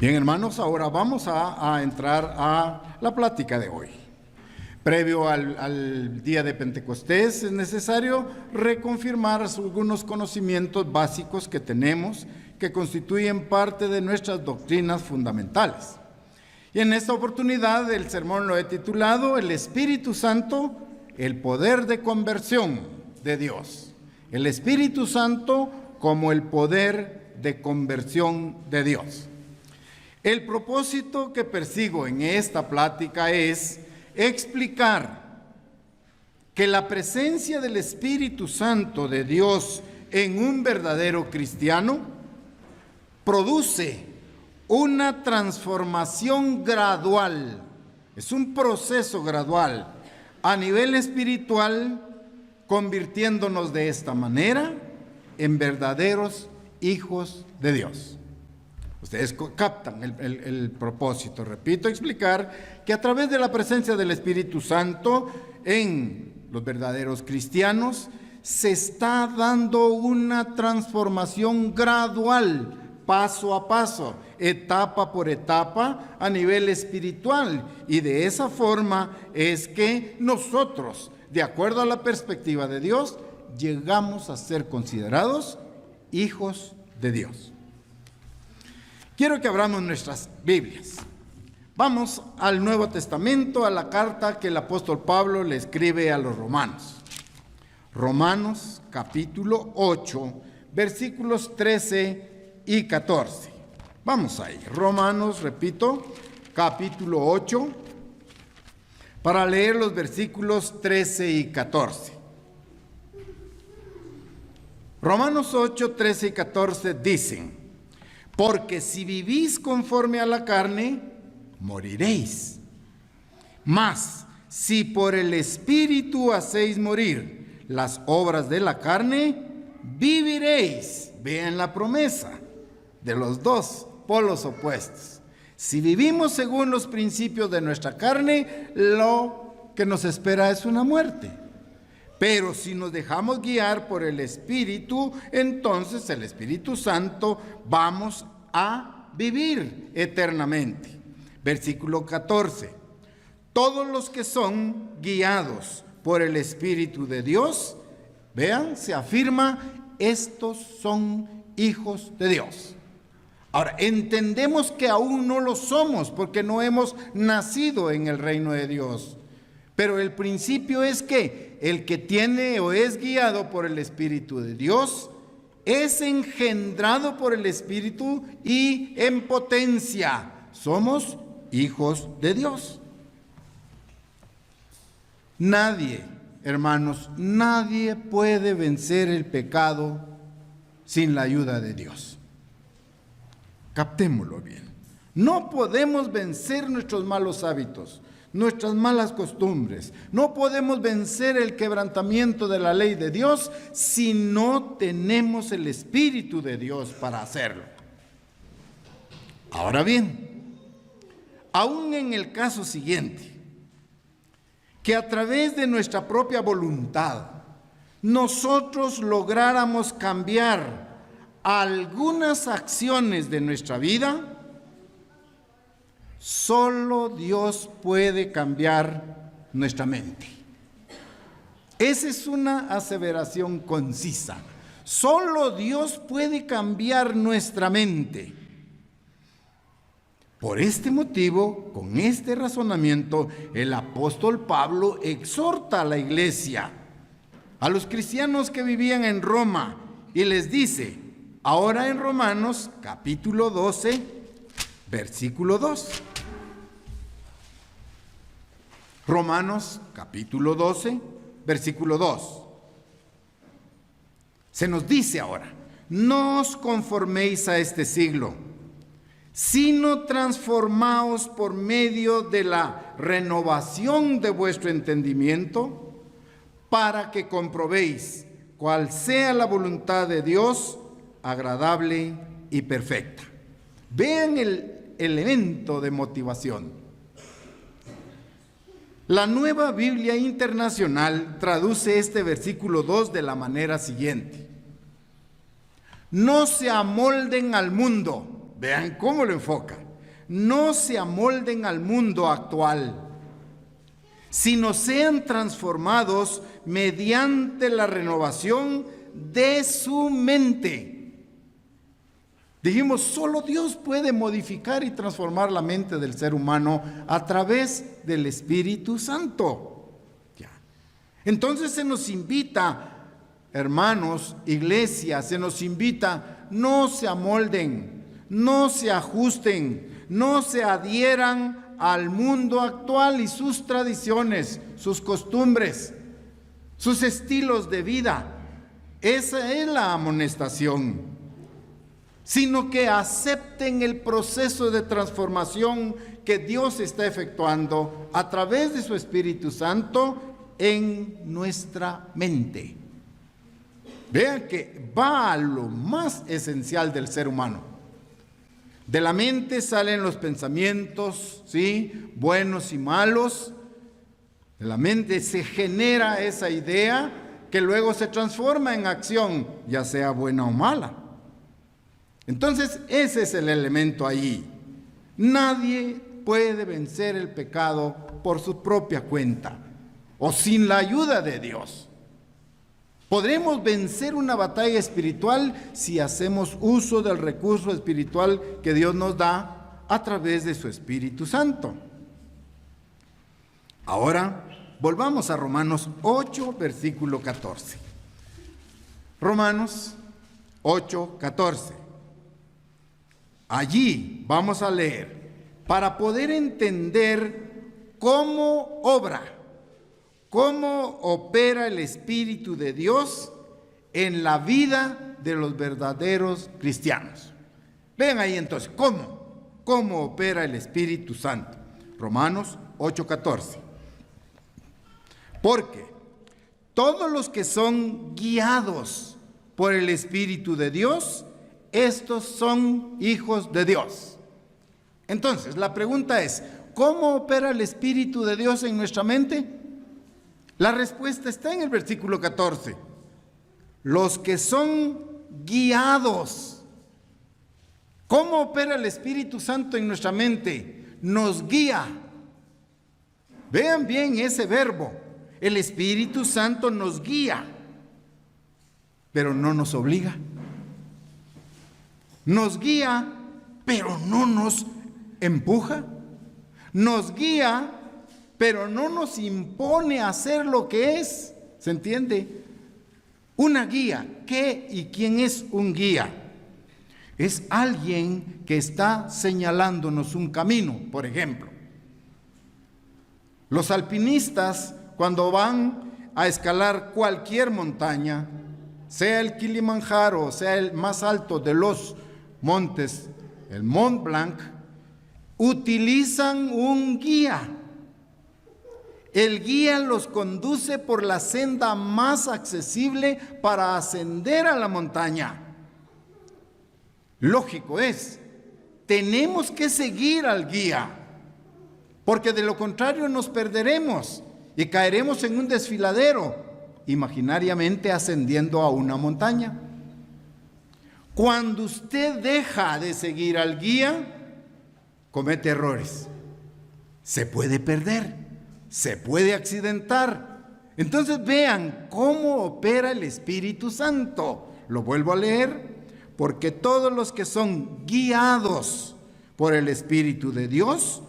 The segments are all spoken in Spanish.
Bien, hermanos, ahora vamos a entrar a la plática de hoy. Previo al día de Pentecostés es necesario reconfirmar algunos conocimientos básicos que tenemos que constituyen parte de nuestras doctrinas fundamentales. Y en esta oportunidad el sermón lo he titulado El Espíritu Santo, el poder de conversión de Dios. El Espíritu Santo como el poder de conversión de Dios. El propósito que persigo en esta plática es explicar que la presencia del Espíritu Santo de Dios en un verdadero cristiano produce una transformación gradual, es un proceso gradual a nivel espiritual, convirtiéndonos de esta manera en verdaderos hijos de Dios. Ustedes captan el propósito. Repito, explicar que a través de la presencia del Espíritu Santo en los verdaderos cristianos se está dando una transformación gradual, paso a paso, etapa por etapa a nivel espiritual. Y de esa forma es que nosotros, de acuerdo a la perspectiva de Dios, llegamos a ser considerados hijos de Dios. Quiero que abramos nuestras Biblias. Vamos al Nuevo Testamento, a la carta que el apóstol Pablo le escribe a los romanos. Romanos capítulo 8, versículos 13 y 14. Vamos ahí. Romanos, repito, capítulo 8, para leer los versículos 13 y 14. Romanos 8, 13 y 14 dicen: porque si vivís conforme a la carne, moriréis. Mas, si por el Espíritu hacéis morir las obras de la carne, viviréis. Vean la promesa de los dos polos opuestos. Si vivimos según los principios de nuestra carne, lo que nos espera es una muerte. Pero si nos dejamos guiar por el Espíritu, entonces el Espíritu Santo, vamos a vivir eternamente. Versículo 14. Todos los que son guiados por el Espíritu de Dios, vean, se afirma, estos son hijos de Dios. Ahora, entendemos que aún no lo somos porque no hemos nacido en el reino de Dios. Pero el principio es que el que tiene o es guiado por el Espíritu de Dios es engendrado por el Espíritu y en potencia somos hijos de Dios. Nadie, hermanos, nadie puede vencer el pecado sin la ayuda de Dios. Captémoslo bien. No podemos vencer nuestros malos hábitos, nuestras malas costumbres. No podemos vencer el quebrantamiento de la ley de Dios si no tenemos el Espíritu de Dios para hacerlo. Ahora bien, aún en el caso siguiente, que a través de nuestra propia voluntad nosotros lográramos cambiar algunas acciones de nuestra vida, solo Dios puede cambiar nuestra mente. Esa es una aseveración concisa. Solo Dios puede cambiar nuestra mente. Por este motivo, con este razonamiento, el apóstol Pablo exhorta a la iglesia, a los cristianos que vivían en Roma, y les dice, ahora en Romanos capítulo 12, versículo 2. Romanos capítulo 12, versículo 2. Se nos dice ahora, no os conforméis a este siglo, sino transformaos por medio de la renovación de vuestro entendimiento, para que comprobéis cuál sea la voluntad de Dios, agradable y perfecta. Vean el elemento de motivación. La Nueva Biblia Internacional traduce este versículo 2 de la manera siguiente: no se amolden al mundo. Vean cómo lo enfoca. no se amolden al mundo actual, sino sean transformados mediante la renovación de su mente. Dijimos, solo Dios puede modificar y transformar la mente del ser humano a través del Espíritu Santo. Ya. Entonces se nos invita, hermanos, iglesia, se nos invita, no se amolden, no se ajusten, no se adhieran al mundo actual y sus tradiciones, sus costumbres, sus estilos de vida. Esa es la amonestación. Sino que acepten el proceso de transformación que Dios está efectuando a través de su Espíritu Santo en nuestra mente. Vean que va a lo más esencial del ser humano. De la mente salen los pensamientos, ¿sí?, buenos y malos. De la mente se genera esa idea que luego se transforma en acción, ya sea buena o mala. Entonces, ese es el elemento ahí. Nadie puede vencer el pecado por su propia cuenta o sin la ayuda de Dios. Podremos vencer una batalla espiritual si hacemos uso del recurso espiritual que Dios nos da a través de su Espíritu Santo. Ahora, volvamos a Romanos 8, versículo 14. Romanos 8, 14. Allí vamos a leer, para poder entender cómo obra, cómo opera el Espíritu de Dios en la vida de los verdaderos cristianos. Vean ahí entonces, ¿cómo opera el Espíritu Santo? Romanos 8:14. Porque todos los que son guiados por el Espíritu de Dios, estos son hijos de Dios. Entonces, la pregunta es, ¿cómo opera el Espíritu de Dios en nuestra mente? La respuesta está en el versículo 14. Los que son guiados. ¿Cómo opera el Espíritu Santo en nuestra mente? Nos guía. Vean bien ese verbo. El Espíritu Santo nos guía, pero no nos obliga. Nos guía, pero no nos empuja. Nos guía, pero no nos impone a hacer lo que es. ¿Se entiende? Una guía. ¿Qué y quién es un guía? Es alguien que está señalándonos un camino, por ejemplo. Los alpinistas, cuando van a escalar cualquier montaña, sea el Kilimanjaro, sea el más alto de los montes, el Mont Blanc, utilizan un guía. El guía los conduce por la senda más accesible para ascender a la montaña. Lógico es, tenemos que seguir al guía, porque de lo contrario nos perderemos y caeremos en un desfiladero, imaginariamente ascendiendo a una montaña. Cuando usted deja de seguir al guía, comete errores. Se puede perder, se puede accidentar. Entonces vean cómo opera el Espíritu Santo. Lo vuelvo a leer. Porque todos los que son guiados por el Espíritu de Dios,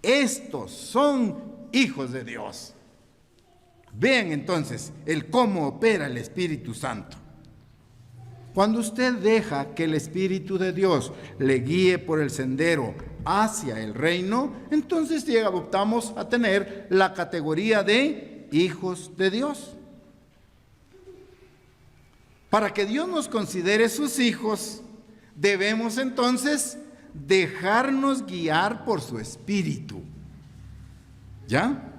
estos son hijos de Dios. Vean entonces el cómo opera el Espíritu Santo. Cuando usted deja que el Espíritu de Dios le guíe por el sendero hacia el reino, entonces optamos a tener la categoría de hijos de Dios. Para que Dios nos considere sus hijos, debemos entonces dejarnos guiar por su Espíritu. ¿Ya?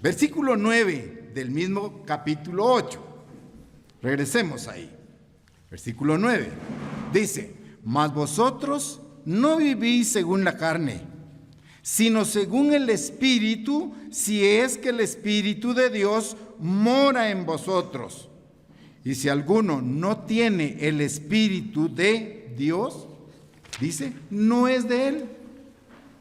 Versículo 9 del mismo capítulo 8. Regresemos ahí. Versículo 9. Dice, mas vosotros no vivís según la carne, sino según el Espíritu, si es que el Espíritu de Dios mora en vosotros. Y si alguno no tiene el Espíritu de Dios, dice, no es de él.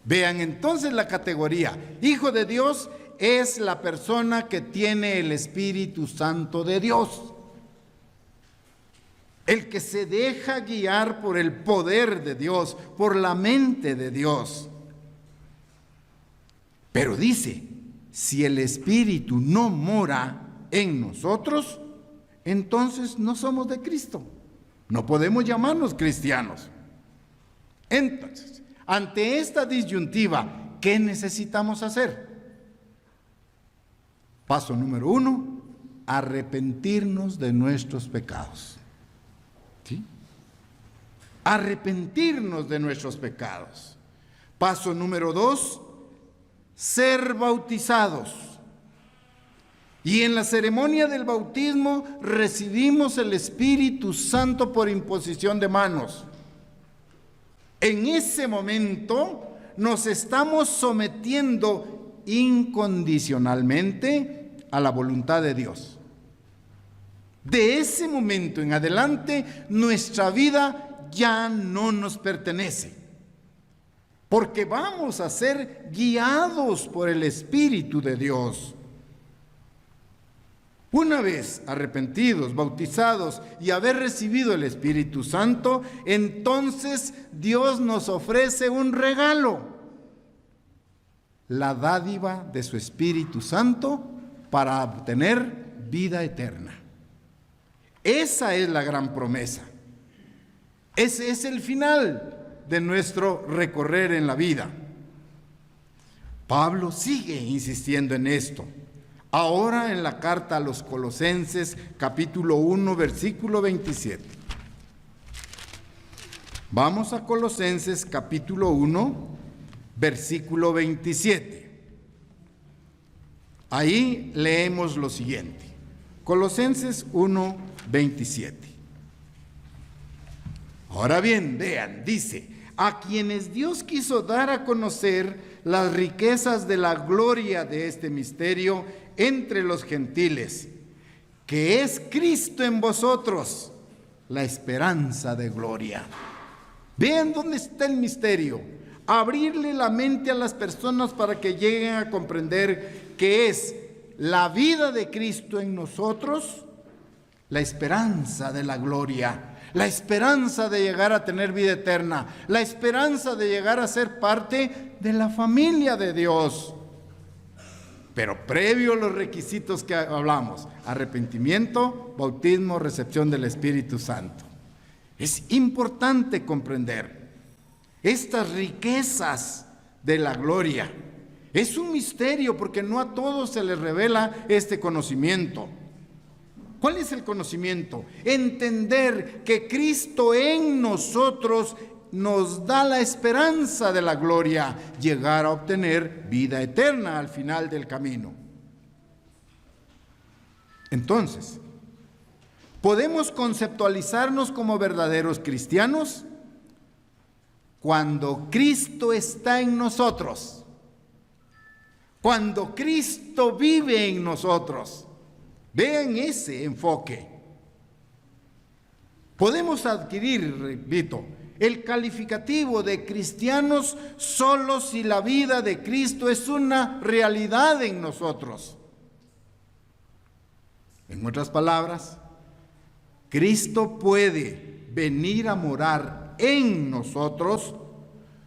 Vean entonces la categoría. Hijo de Dios es la persona que tiene el Espíritu Santo de Dios. El que se deja guiar por el poder de Dios, por la mente de Dios. Pero dice, si el Espíritu no mora en nosotros, entonces no somos de Cristo. No podemos llamarnos cristianos. Entonces, ante esta disyuntiva, ¿qué necesitamos hacer? Paso número 1, arrepentirnos de nuestros pecados. ¿Sí? Arrepentirnos de nuestros pecados. Paso número 2, ser bautizados. Y en la ceremonia del bautismo recibimos el Espíritu Santo por imposición de manos. En ese momento nos estamos sometiendo incondicionalmente a la voluntad de Dios. De ese momento en adelante, nuestra vida ya no nos pertenece, porque vamos a ser guiados por el Espíritu de Dios. Una vez arrepentidos, bautizados y haber recibido el Espíritu Santo, entonces Dios nos ofrece un regalo, la dádiva de su Espíritu Santo para obtener vida eterna. Esa es la gran promesa. Ese es el final de nuestro recorrer en la vida. Pablo sigue insistiendo en esto. Ahora en la carta a los Colosenses, capítulo 1, versículo 27. Vamos a Colosenses, capítulo 1, versículo 27. Ahí leemos lo siguiente. Colosenses 1, 27. Ahora bien, vean, dice, a quienes Dios quiso dar a conocer las riquezas de la gloria de este misterio entre los gentiles, que es Cristo en vosotros, la esperanza de gloria. Vean dónde está el misterio. Abrirle la mente a las personas para que lleguen a comprender que es la vida de Cristo en nosotros, la esperanza de la gloria, la esperanza de llegar a tener vida eterna, la esperanza de llegar a ser parte de la familia de Dios. Pero previo a los requisitos que hablamos, arrepentimiento, bautismo, recepción del Espíritu Santo. Es importante comprender estas riquezas de la gloria. Es un misterio porque no a todos se les revela este conocimiento. ¿Cuál es el conocimiento? Entender que Cristo en nosotros nos da la esperanza de la gloria, llegar a obtener vida eterna al final del camino. Entonces, ¿podemos conceptualizarnos como verdaderos cristianos? Cuando Cristo está en nosotros, cuando Cristo vive en nosotros. Vean ese enfoque. Podemos adquirir, repito, el calificativo de cristianos solo si la vida de Cristo es una realidad en nosotros. En otras palabras, Cristo puede venir a morar en nosotros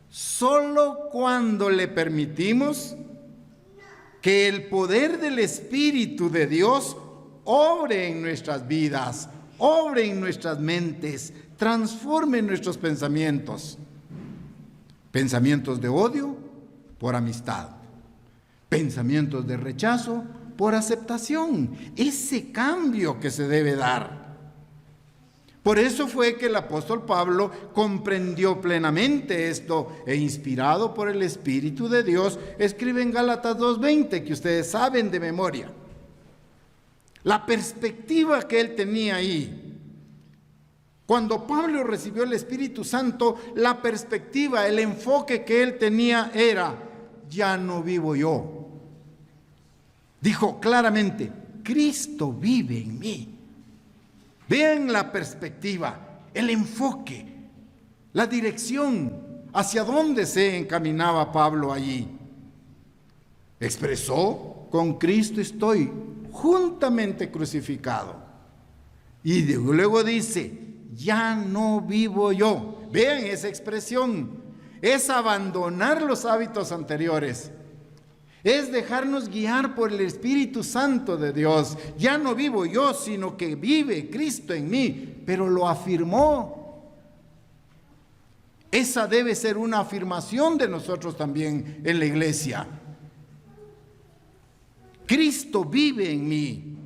solo cuando le permitimos que el poder del Espíritu de Dios obre en nuestras vidas, obre en nuestras mentes, transforme nuestros pensamientos. Pensamientos de odio por amistad, pensamientos de rechazo por aceptación. Ese cambio que se debe dar. Por eso fue que el apóstol Pablo comprendió plenamente esto e inspirado por el Espíritu de Dios, escribe en Gálatas 2:20, que ustedes saben de memoria. La perspectiva que él tenía ahí. Cuando Pablo recibió el Espíritu Santo, la perspectiva, el enfoque que él tenía era, ya no vivo yo. Dijo claramente, Cristo vive en mí. Vean la perspectiva, el enfoque, la dirección. ¿Hacia dónde se encaminaba Pablo allí? Expresó: con Cristo estoy juntamente crucificado. Y luego dice: ya no vivo yo. Vean esa expresión. Es abandonar los hábitos anteriores. Es dejarnos guiar por el Espíritu Santo de Dios. Ya no vivo yo, sino que vive Cristo en mí. Pero lo afirmó. Esa debe ser una afirmación de nosotros también en la iglesia. Cristo vive en mí.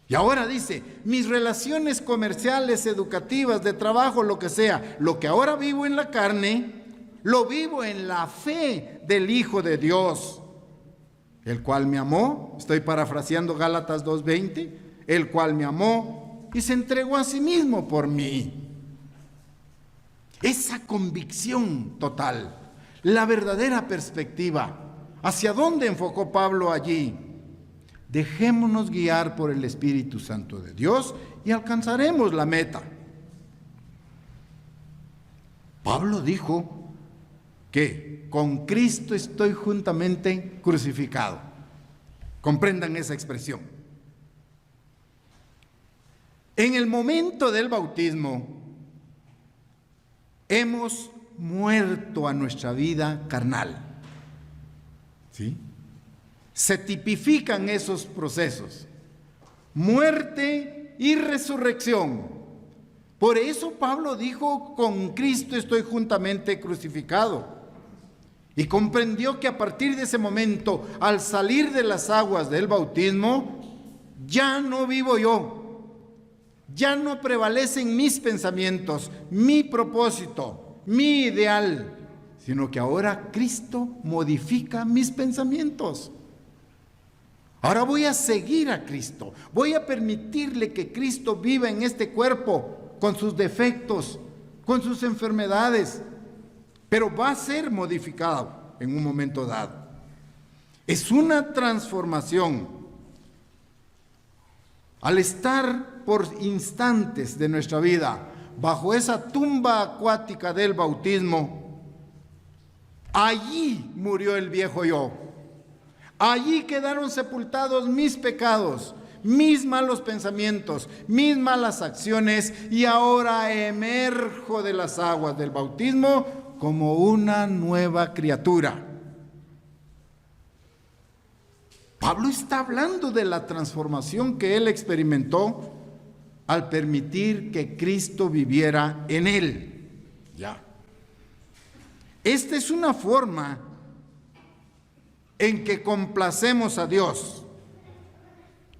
Y ahora dice: mis relaciones comerciales, educativas, de trabajo, lo que sea, lo que ahora vivo en la carne, lo vivo en la fe del Hijo de Dios, el cual me amó. Estoy parafraseando Gálatas 2:20. El cual me amó y se entregó a sí mismo por mí. Esa convicción total, la verdadera perspectiva. ¿Hacia dónde enfocó Pablo allí? Dejémonos guiar por el Espíritu Santo de Dios y alcanzaremos la meta. Pablo dijo que con Cristo estoy juntamente crucificado. Comprendan esa expresión. En el momento del bautismo, hemos muerto a nuestra vida carnal. ¿Sí? Se tipifican esos procesos: muerte y resurrección. Por eso Pablo dijo: con Cristo estoy juntamente crucificado. Y comprendió que a partir de ese momento, al salir de las aguas del bautismo, ya no vivo yo. Ya no prevalecen mis pensamientos, mi propósito, mi ideal, sino que ahora Cristo modifica mis pensamientos. Ahora voy a seguir a Cristo, voy a permitirle que Cristo viva en este cuerpo, con sus defectos, con sus enfermedades, pero va a ser modificado en un momento dado. Es una transformación. Al estar por instantes de nuestra vida bajo esa tumba acuática del bautismo, allí murió el viejo yo. Allí quedaron sepultados mis pecados, mis malos pensamientos, mis malas acciones, y ahora emerjo de las aguas del bautismo como una nueva criatura. Pablo está hablando de la transformación que él experimentó al permitir que Cristo viviera en él. Ya. Esta es una forma en que complacemos a Dios.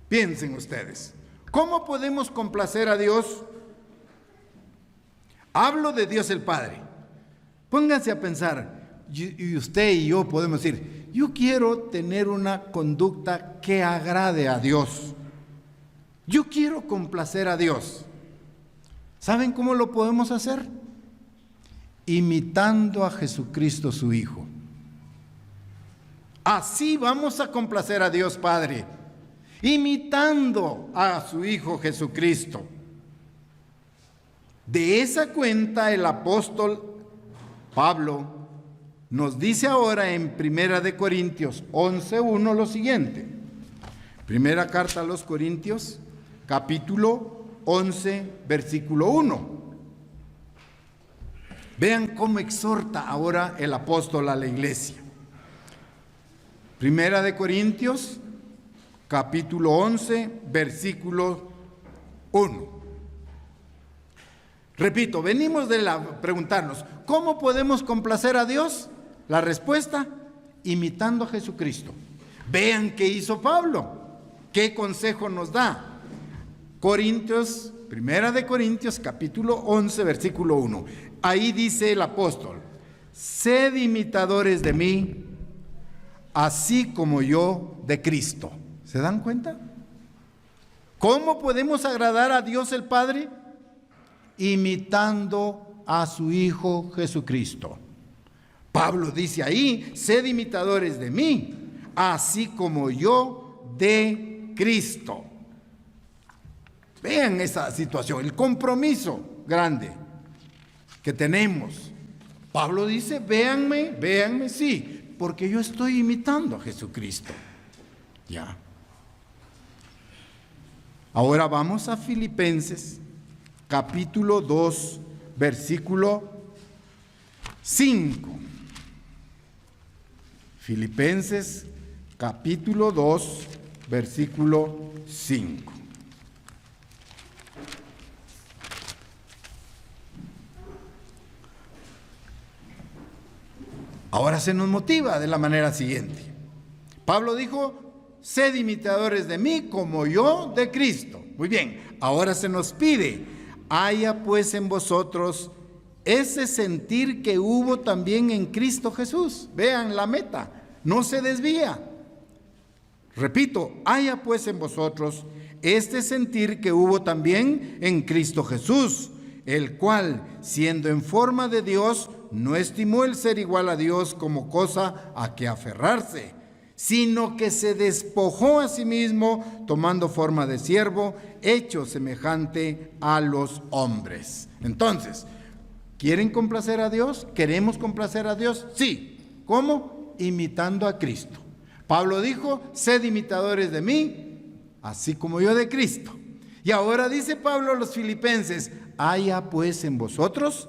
Piensen ustedes, ¿cómo podemos complacer a Dios? Hablo de Dios el Padre. Pónganse a pensar, y usted y yo podemos decir: yo quiero tener una conducta que agrade a Dios. Yo quiero complacer a Dios. ¿Saben cómo lo podemos hacer? Imitando a Jesucristo, su Hijo. Así vamos a complacer a Dios Padre, imitando a su Hijo Jesucristo. De esa cuenta el apóstol Pablo nos dice ahora en 1 Corintios 11:1 lo siguiente. Primera carta a los Corintios, capítulo 11, versículo 1. Vean cómo exhorta ahora el apóstol a la iglesia. Primera de Corintios, capítulo 11, versículo 1. Repito, venimos de preguntarnos: ¿cómo podemos complacer a Dios? La respuesta: imitando a Jesucristo. Vean qué hizo Pablo, qué consejo nos da. Primera de Corintios, capítulo 11, versículo 1. Ahí dice el apóstol: sed imitadores de mí, así como yo de Cristo. ¿Se dan cuenta? ¿Cómo podemos agradar a Dios el Padre? Imitando a su Hijo Jesucristo. Pablo dice ahí: sed imitadores de mí, así como yo de Cristo. Vean esa situación, el compromiso grande que tenemos Pablo dice, véanme, véanme, sí, porque yo estoy imitando a Jesucristo. Ya. Ahora vamos a Filipenses, capítulo 2, versículo 5. Filipenses, capítulo 2, versículo 5. Ahora se nos motiva de la manera siguiente. Pablo dijo, sed imitadores de mí como yo de Cristo. Muy bien, ahora se nos pide, haya pues en vosotros ese sentir que hubo también en Cristo Jesús. Vean la meta, no se desvía. Repito, haya pues en vosotros este sentir que hubo también en Cristo Jesús, el cual, siendo en forma de Dios, no estimó el ser igual a Dios como cosa a que aferrarse, sino que se despojó a sí mismo, tomando forma de siervo, hecho semejante a los hombres. Entonces, ¿quieren complacer a Dios? ¿Queremos complacer a Dios? Sí. ¿Cómo? Imitando a Cristo. Pablo dijo, sed imitadores de mí, así como yo de Cristo. Y ahora dice Pablo a los filipenses, haya pues en vosotros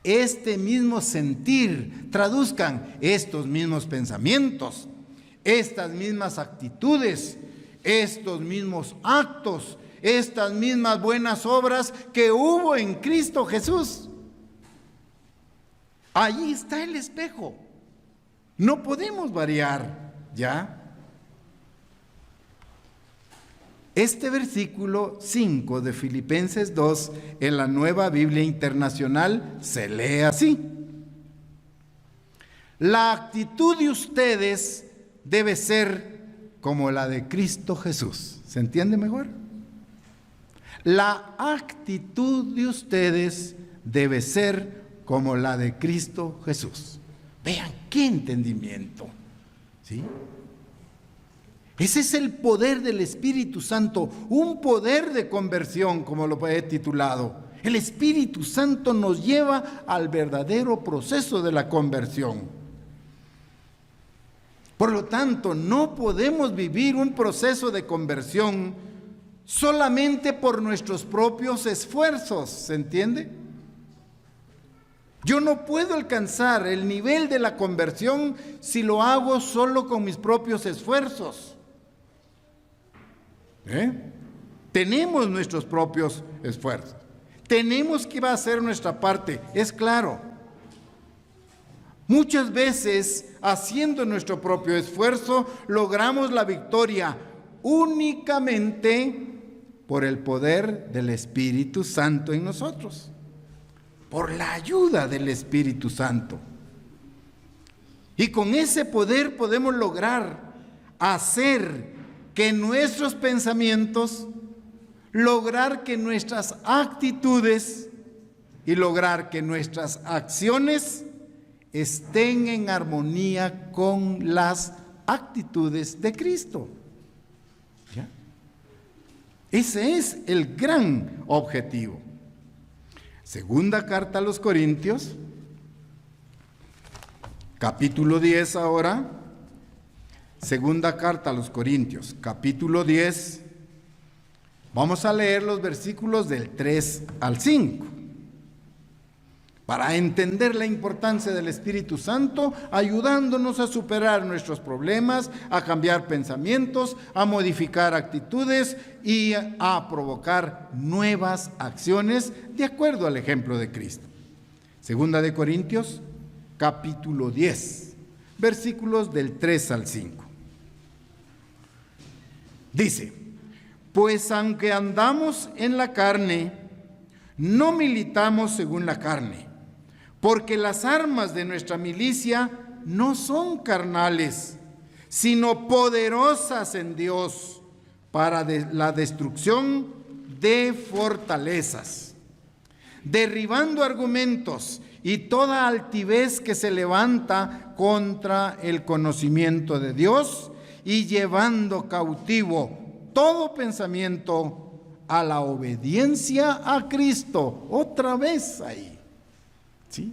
este mismo sentir, traduzcan estos mismos pensamientos, estas mismas actitudes, estos mismos actos, estas mismas buenas obras que hubo en Cristo Jesús. Allí está el espejo. No podemos variar, ¿ya? Este versículo 5 de Filipenses 2 en la Nueva Biblia Internacional se lee así. La actitud de ustedes debe ser como la de Cristo Jesús. ¿Se entiende mejor? La actitud de ustedes debe ser como la de Cristo Jesús. Vean qué entendimiento, ¿sí? Ese es el poder del Espíritu Santo, un poder de conversión, como lo he titulado. El Espíritu Santo nos lleva al verdadero proceso de la conversión. Por lo tanto, no podemos vivir un proceso de conversión solamente por nuestros propios esfuerzos, ¿se entiende? Yo no puedo alcanzar el nivel de la conversión si lo hago solo con mis propios esfuerzos. Tenemos nuestros propios esfuerzos. Tenemos que hacer nuestra parte, es claro. Muchas veces, haciendo nuestro propio esfuerzo, logramos la victoria únicamente por el poder del Espíritu Santo en nosotros, por la ayuda del Espíritu Santo. Y con ese poder podemos lograr hacer que nuestros pensamientos, lograr que nuestras actitudes y lograr que nuestras acciones estén en armonía con las actitudes de Cristo. ¿Ya? Ese es el gran objetivo. Segunda carta a los Corintios, capítulo 10 ahora. Segunda carta a los Corintios, capítulo 10. Vamos a leer los versículos del 3 al 5. Para entender la importancia del Espíritu Santo, ayudándonos a superar nuestros problemas, a cambiar pensamientos, a modificar actitudes y a provocar nuevas acciones de acuerdo al ejemplo de Cristo. Segunda de Corintios, capítulo 10, versículos del 3 al 5. Dice, pues aunque andamos en la carne, no militamos según la carne, porque las armas de nuestra milicia no son carnales, sino poderosas en Dios para la destrucción de fortalezas, derribando argumentos y toda altivez que se levanta contra el conocimiento de Dios y llevando cautivo todo pensamiento a la obediencia a Cristo. Otra vez ahí, ¿sí?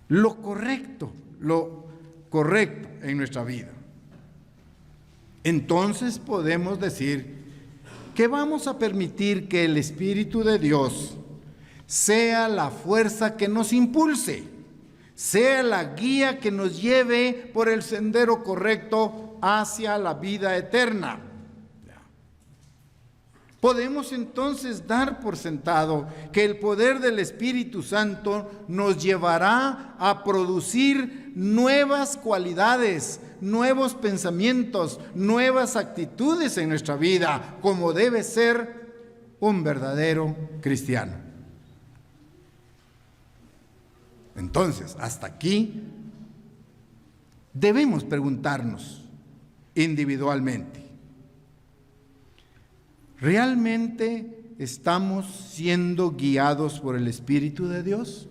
lo correcto en nuestra vida. Entonces podemos decir que vamos a permitir que el Espíritu de Dios sea la fuerza que nos impulse, sea la guía que nos lleve por el sendero correcto hacia la vida eterna. Podemos entonces dar por sentado que el poder del Espíritu Santo nos llevará a producir nuevas cualidades, nuevos pensamientos, nuevas actitudes en nuestra vida, como debe ser un verdadero cristiano. Entonces, hasta aquí debemos preguntarnos individualmente: ¿realmente estamos siendo guiados por el Espíritu de Dios?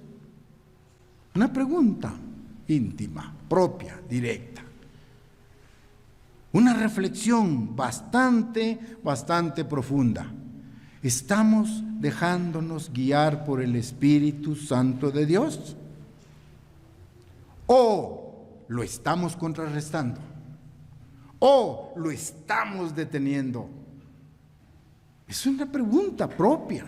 Una pregunta íntima, propia, directa. Una reflexión bastante profunda. ¿Estamos dejándonos guiar por el Espíritu Santo de Dios? ¿O lo estamos contrarrestando? ¿O lo estamos deteniendo? Es una pregunta propia,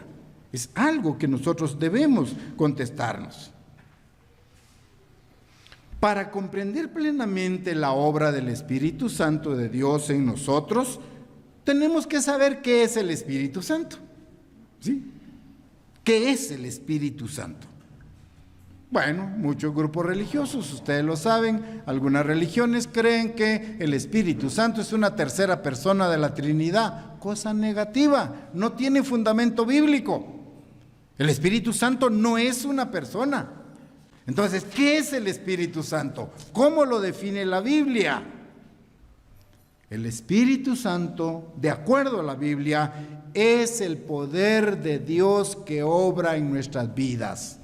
es algo que nosotros debemos contestarnos. Para comprender plenamente la obra del Espíritu Santo de Dios en nosotros, tenemos que saber qué es el Espíritu Santo. ¿Sí? ¿Qué es el Espíritu Santo? Bueno, muchos grupos religiosos, ustedes lo saben, algunas religiones creen que el Espíritu Santo es una tercera persona de la Trinidad, cosa negativa, no tiene fundamento bíblico. El Espíritu Santo no es una persona. Entonces, ¿qué es el Espíritu Santo? ¿Cómo lo define la Biblia? El Espíritu Santo, de acuerdo a la Biblia, es el poder de Dios que obra en nuestras vidas.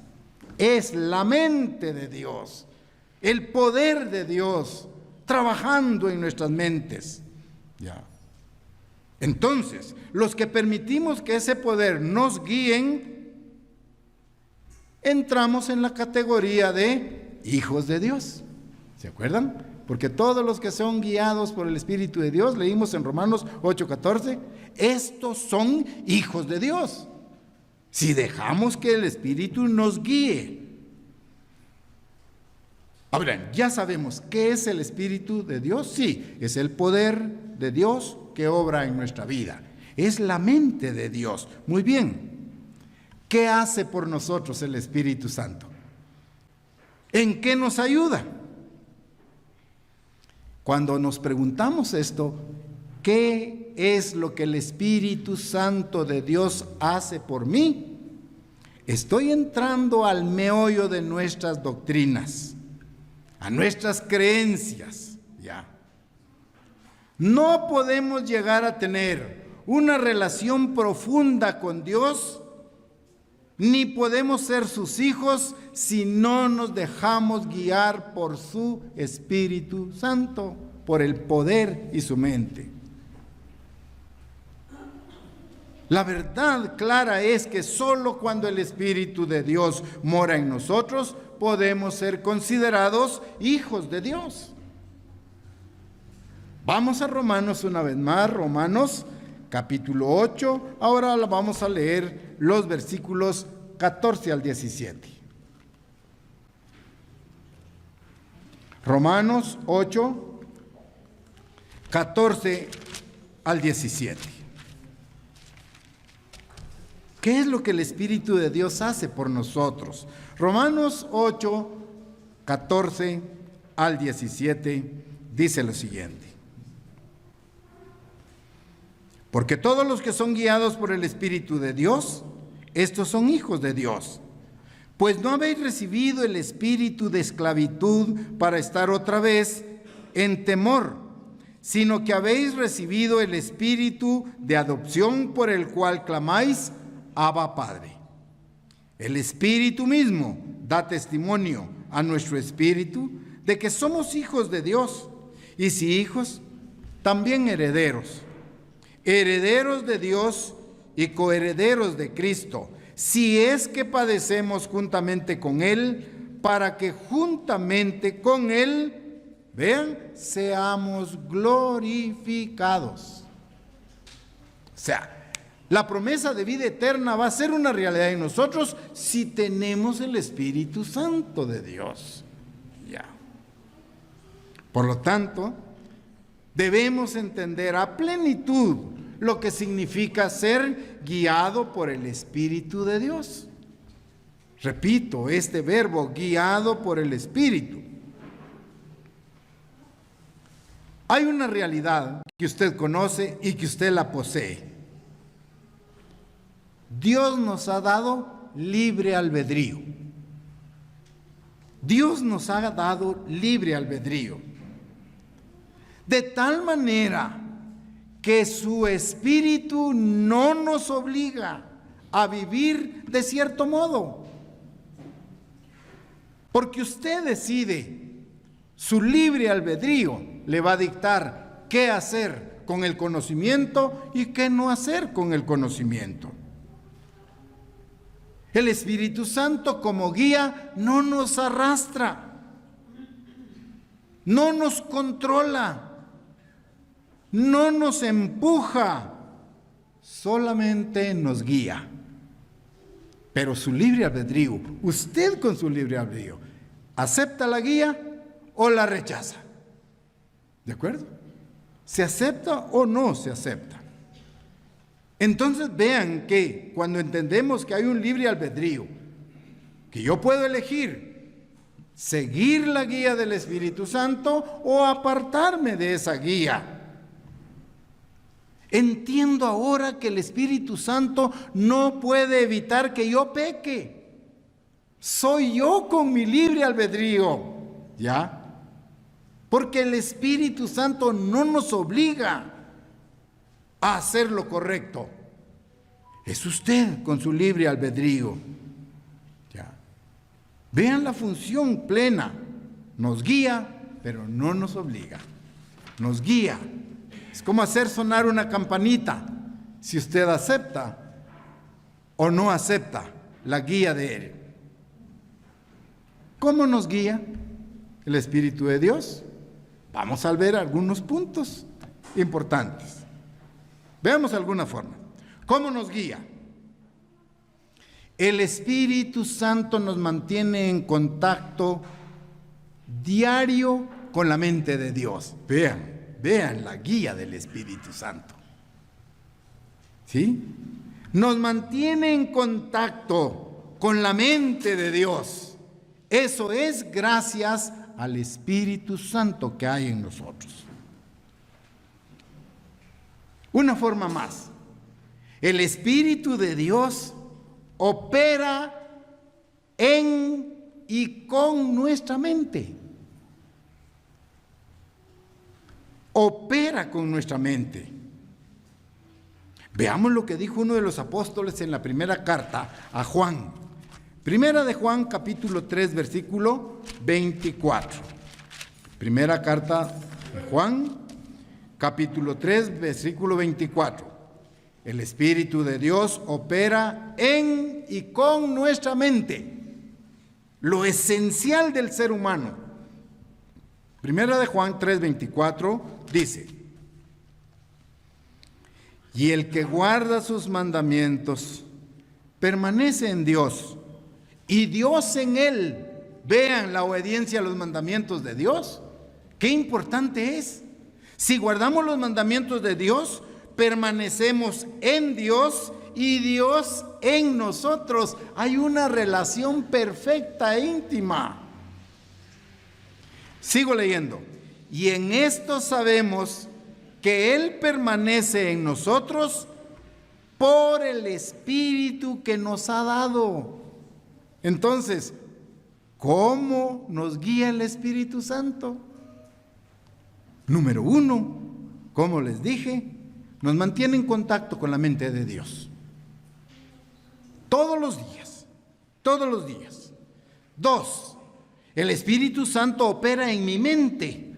Es la mente de Dios, el poder de Dios trabajando en nuestras mentes. Ya. Entonces, los que permitimos que ese poder nos guíen, entramos en la categoría de hijos de Dios. ¿Se acuerdan? Porque todos los que son guiados por el Espíritu de Dios, leímos en Romanos 8:14, estos son hijos de Dios. Si dejamos que el Espíritu nos guíe. Ahora, ya sabemos qué es el Espíritu de Dios. Sí, es el poder de Dios que obra en nuestra vida. Es la mente de Dios. Muy bien. ¿Qué hace por nosotros el Espíritu Santo? ¿En qué nos ayuda? Cuando nos preguntamos esto, ¿qué es lo que el Espíritu Santo de Dios hace por mí? Estoy entrando al meollo de nuestras doctrinas, a nuestras creencias, ya. No podemos llegar a tener una relación profunda con Dios, ni podemos ser sus hijos si no nos dejamos guiar por su Espíritu Santo, por el poder y su mente. La verdad clara es que solo cuando el Espíritu de Dios mora en nosotros podemos ser considerados hijos de Dios. Vamos a Romanos una vez más, Romanos capítulo 8, ahora vamos a leer los versículos 14 al 17. Romanos 8, 14 al 17. ¿Qué es lo que el Espíritu de Dios hace por nosotros? Romanos 8, 14 al 17 dice lo siguiente. Porque todos los que son guiados por el Espíritu de Dios, estos son hijos de Dios. Pues no habéis recibido el espíritu de esclavitud para estar otra vez en temor, sino que habéis recibido el espíritu de adopción por el cual clamáis, Abba Padre. El Espíritu mismo da testimonio a nuestro espíritu de que somos hijos de Dios, y si hijos, también herederos. Herederos de Dios y coherederos de Cristo, si es que padecemos juntamente con Él, para que juntamente con Él, vean, seamos glorificados. O sea, la promesa de vida eterna va a ser una realidad en nosotros si tenemos el Espíritu Santo de Dios. Ya. Por lo tanto, debemos entender a plenitud lo que significa ser guiado por el Espíritu de Dios. Repito, este verbo, guiado por el Espíritu. Hay una realidad que usted conoce y que usted la posee. Dios nos ha dado libre albedrío. Dios nos ha dado libre albedrío. De tal manera que su Espíritu no nos obliga a vivir de cierto modo. Porque usted decide, su libre albedrío le va a dictar qué hacer con el conocimiento y qué no hacer con el conocimiento. El Espíritu Santo como guía no nos arrastra, no nos controla, no nos empuja, solamente nos guía. Pero su libre albedrío, usted con su libre albedrío, ¿acepta la guía o la rechaza? ¿De acuerdo? ¿Se acepta o no se acepta? Entonces vean que cuando entendemos que hay un libre albedrío, que yo puedo elegir seguir la guía del Espíritu Santo o apartarme de esa guía. Entiendo ahora que el Espíritu Santo no puede evitar que yo peque. Soy yo con mi libre albedrío, ¿ya? Porque el Espíritu Santo no nos obliga a hacer lo correcto. Es usted con su libre albedrío. ¿Ya? Vean la función plena. Nos guía, pero no nos obliga. Nos guía. Es como hacer sonar una campanita. Si usted acepta o no acepta la guía de Él. ¿Cómo nos guía el Espíritu de Dios? Vamos a ver algunos puntos importantes. Veamos alguna forma. ¿Cómo nos guía? El Espíritu Santo nos mantiene en contacto diario con la mente de Dios. Vean la guía del Espíritu Santo. ¿Sí? Nos mantiene en contacto con la mente de Dios. Eso es gracias al Espíritu Santo que hay en nosotros. Una forma más. El Espíritu de Dios opera en y con nuestra mente. Opera con nuestra mente. Veamos lo que dijo uno de los apóstoles en la primera carta a Juan. Primera de Juan, capítulo 3, versículo 24. Primera carta de Juan, capítulo 3, versículo 24. El Espíritu de Dios opera en y con nuestra mente. Lo esencial del ser humano. Primera de Juan 3, 24 dice: y el que guarda sus mandamientos permanece en Dios, y Dios en él. Vean la obediencia a los mandamientos de Dios. Qué importante es. Si guardamos los mandamientos de Dios, permanecemos en Dios y Dios en nosotros. Hay una relación perfecta e íntima. Sigo leyendo. Y en esto sabemos que Él permanece en nosotros por el Espíritu que nos ha dado. Entonces, ¿cómo nos guía el Espíritu Santo? Número 1, como les dije, nos mantiene en contacto con la mente de Dios. Todos los días, todos los días. 2, el Espíritu Santo opera en mi mente.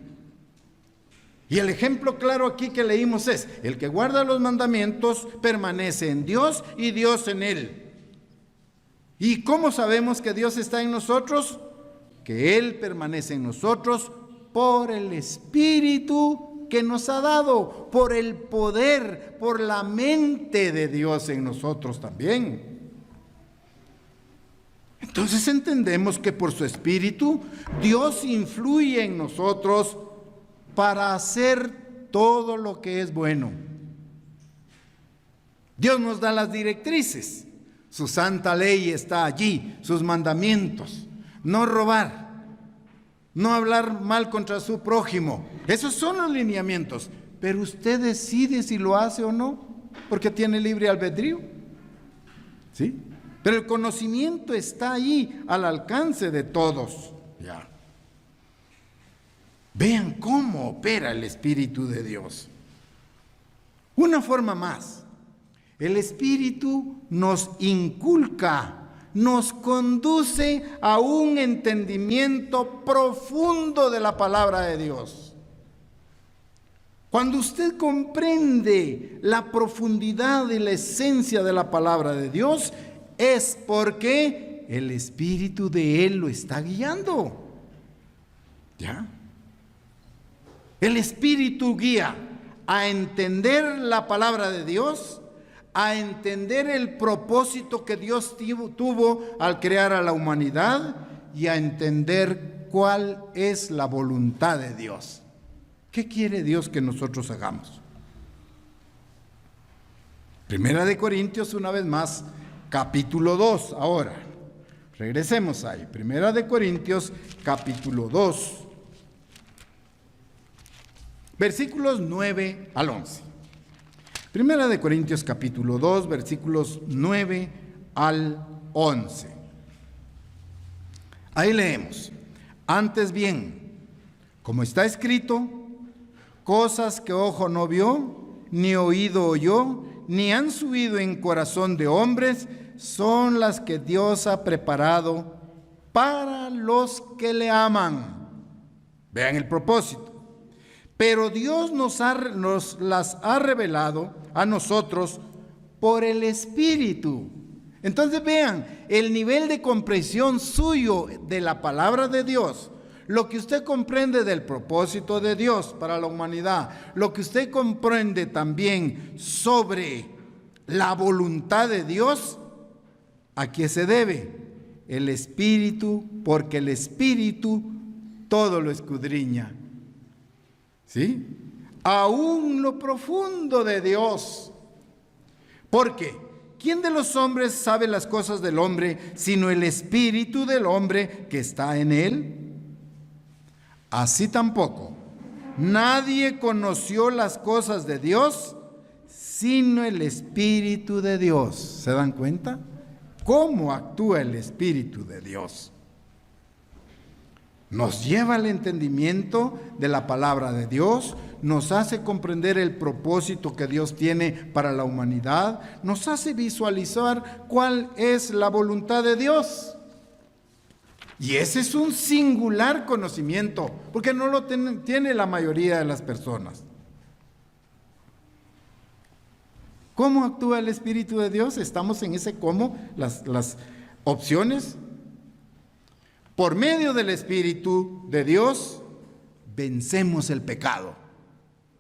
Y el ejemplo claro aquí que leímos es: el que guarda los mandamientos permanece en Dios y Dios en él. ¿Y cómo sabemos que Dios está en nosotros? que Él permanece en nosotros por el Espíritu que nos ha dado, por el poder, por la mente de Dios en nosotros también. Entonces entendemos que por su Espíritu Dios influye en nosotros para hacer todo lo que es bueno. Dios nos da las directrices, su santa ley está allí, sus mandamientos: no robar, no hablar mal contra su prójimo. Esos son los lineamientos, pero usted decide si lo hace o no, porque tiene libre albedrío, ¿sí? Pero el conocimiento está ahí, al alcance de todos. Ya. Vean cómo opera el Espíritu de Dios. Una forma más: el Espíritu nos inculca, nos conduce a un entendimiento profundo de la palabra de Dios. Cuando usted comprende la profundidad y la esencia de la palabra de Dios, es porque el Espíritu de Él lo está guiando. ¿Ya? El Espíritu guía a entender la palabra de Dios, a entender el propósito que Dios tuvo al crear a la humanidad y a entender cuál es la voluntad de Dios. ¿Qué quiere Dios que nosotros hagamos? Primera de Corintios, una vez más, capítulo 2. Ahora, regresemos ahí. Primera de Corintios, capítulo 2, versículos 9 al 11. Primera de Corintios, capítulo 2, versículos 9 al 11. Ahí leemos: antes bien, como está escrito, cosas que ojo no vio, ni oído oyó, ni han subido en corazón de hombres, son las que Dios ha preparado para los que le aman. Vean el propósito. Pero Dios nos las ha revelado a nosotros por el Espíritu. Entonces vean el nivel de comprensión suyo de la palabra de Dios. Lo que usted comprende del propósito de Dios para la humanidad, lo que usted comprende también sobre la voluntad de Dios, ¿a qué se debe? El Espíritu, porque el Espíritu todo lo escudriña. ¿Sí? Aún lo profundo de Dios. Porque ¿quién de los hombres sabe las cosas del hombre sino el Espíritu del hombre que está en él? Así tampoco nadie conoció las cosas de Dios sino el Espíritu de Dios. ¿Se dan cuenta? ¿Cómo actúa el Espíritu de Dios? Nos lleva al entendimiento de la palabra de Dios, nos hace comprender el propósito que Dios tiene para la humanidad, nos hace visualizar cuál es la voluntad de Dios. Y ese es un singular conocimiento, porque no lo tiene la mayoría de las personas. ¿Cómo actúa el Espíritu de Dios? Estamos en ese cómo, las opciones. Por medio del Espíritu de Dios, vencemos el pecado.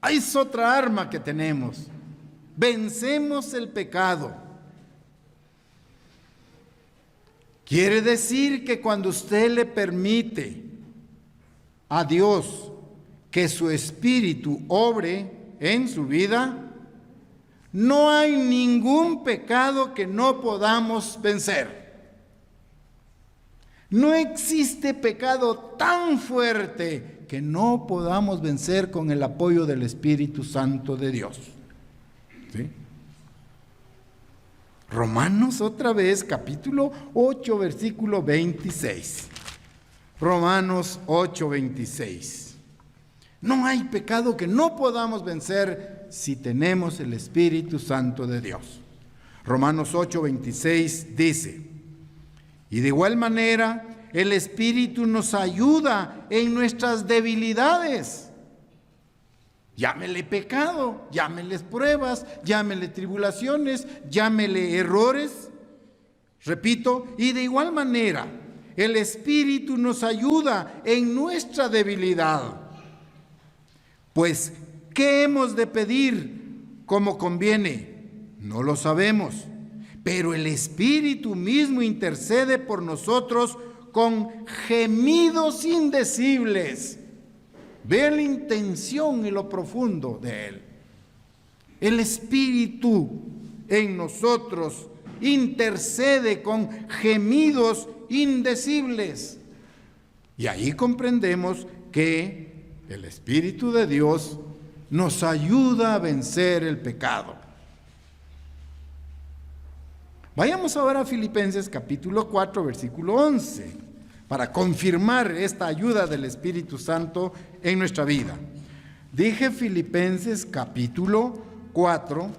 Ahí es otra arma que tenemos. Vencemos el pecado. Quiere decir que cuando usted le permite a Dios que su Espíritu obre en su vida, no hay ningún pecado que no podamos vencer. No existe pecado tan fuerte que no podamos vencer con el apoyo del Espíritu Santo de Dios. ¿Sí? Romanos, otra vez, capítulo 8, versículo 26. Romanos 8, 26. No hay pecado que no podamos vencer si tenemos el Espíritu Santo de Dios. Romanos 8, 26 dice: y de igual manera, el Espíritu nos ayuda en nuestras debilidades. Llámele pecado, llámeles pruebas, llámele tribulaciones, llámele errores. Repito, y de igual manera, El Espíritu nos ayuda en nuestra debilidad. Pues, ¿qué hemos de pedir como conviene? No lo sabemos, pero el Espíritu mismo intercede por nosotros con gemidos indecibles. Vean la intención y lo profundo de Él. El Espíritu en nosotros intercede con gemidos indecibles. Y ahí comprendemos que el Espíritu de Dios nos ayuda a vencer el pecado. Vayamos ahora a Filipenses capítulo 4, versículo 11, para confirmar esta ayuda del Espíritu Santo en nuestra vida. Dije Filipenses capítulo 4,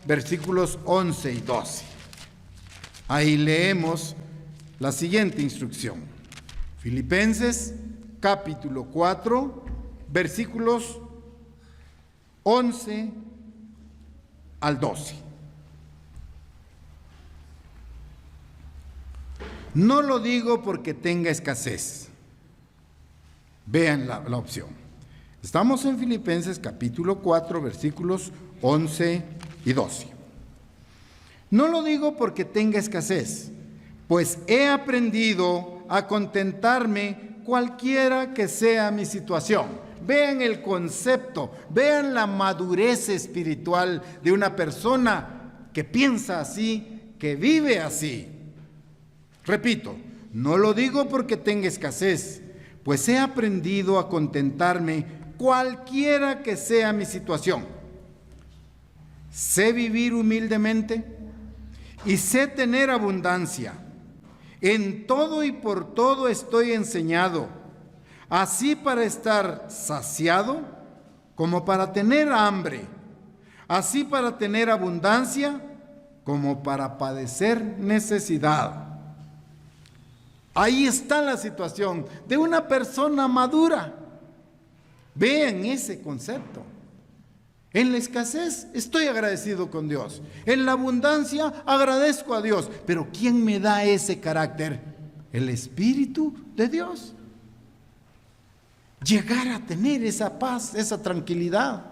versículos 11 y 12. Ahí leemos la siguiente instrucción. Filipenses capítulo 4, versículos 11 al 12. No lo digo porque tenga escasez. Vean la opción. Estamos en Filipenses capítulo 4, versículos 11 y 12. No lo digo porque tenga escasez, pues he aprendido a contentarme cualquiera que sea mi situación. Vean el concepto, vean la madurez espiritual de una persona que piensa así, que vive así. Repito, no lo digo porque tenga escasez, pues he aprendido a contentarme cualquiera que sea mi situación. Sé vivir humildemente y sé tener abundancia. En todo y por todo estoy enseñado, así para estar saciado como para tener hambre, así para tener abundancia como para padecer necesidad. Ahí está la situación de una persona madura. Vean ese concepto. En la escasez estoy agradecido con Dios. En la abundancia agradezco a Dios. Pero ¿quién me da ese carácter? El Espíritu de Dios. Llegar a tener esa paz, esa tranquilidad.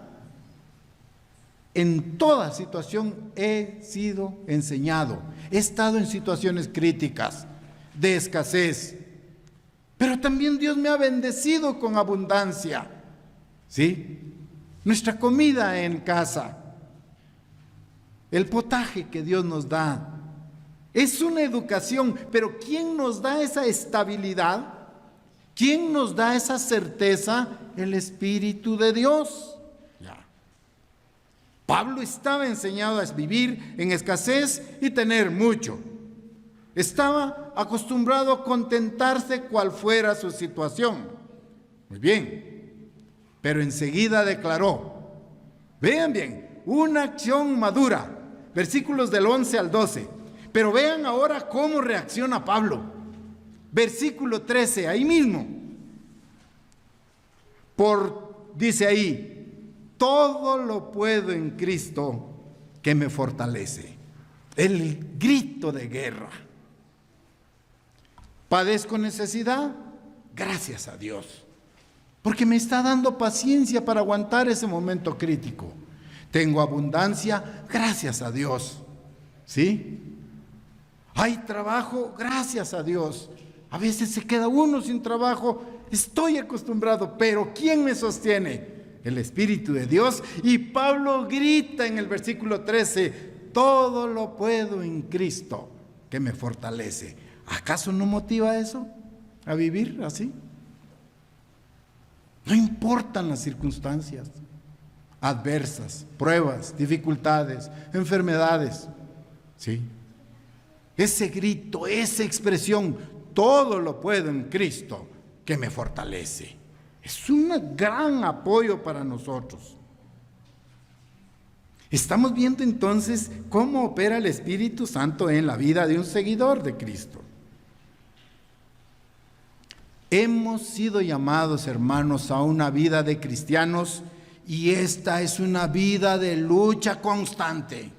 En toda situación he sido enseñado. He estado en situaciones críticas, de escasez. Pero también Dios me ha bendecido con abundancia. ¿Sí? Nuestra comida en casa, el potaje que Dios nos da, es una educación, pero ¿quién nos da esa estabilidad? ¿Quién nos da esa certeza? El Espíritu de Dios. Ya. Pablo estaba enseñado a vivir en escasez y tener mucho. Estaba acostumbrado a contentarse cual fuera su situación. Muy bien. Pero enseguida declaró, vean bien, una acción madura, versículos del 11 al 12. Pero vean ahora cómo reacciona Pablo. Versículo 13, ahí mismo. Dice ahí, todo lo puedo en Cristo que me fortalece. El grito de guerra. ¿Padezco necesidad? Gracias a Dios. Porque me está dando paciencia para aguantar ese momento crítico. Tengo abundancia, gracias a Dios. ¿Sí? Hay trabajo, gracias a Dios. A veces se queda uno sin trabajo, estoy acostumbrado, pero ¿quién me sostiene? El Espíritu de Dios. Y Pablo grita en el versículo 13, todo lo puedo en Cristo que me fortalece. ¿Acaso no motiva eso a vivir así? No importan las circunstancias adversas, pruebas, dificultades, enfermedades. ¿Sí? Ese grito, esa expresión, todo lo puedo en Cristo que me fortalece. Es un gran apoyo para nosotros. Estamos viendo entonces cómo opera el Espíritu Santo en la vida de un seguidor de Cristo. Hemos sido llamados, hermanos, a una vida de cristianos y esta es una vida de lucha constante.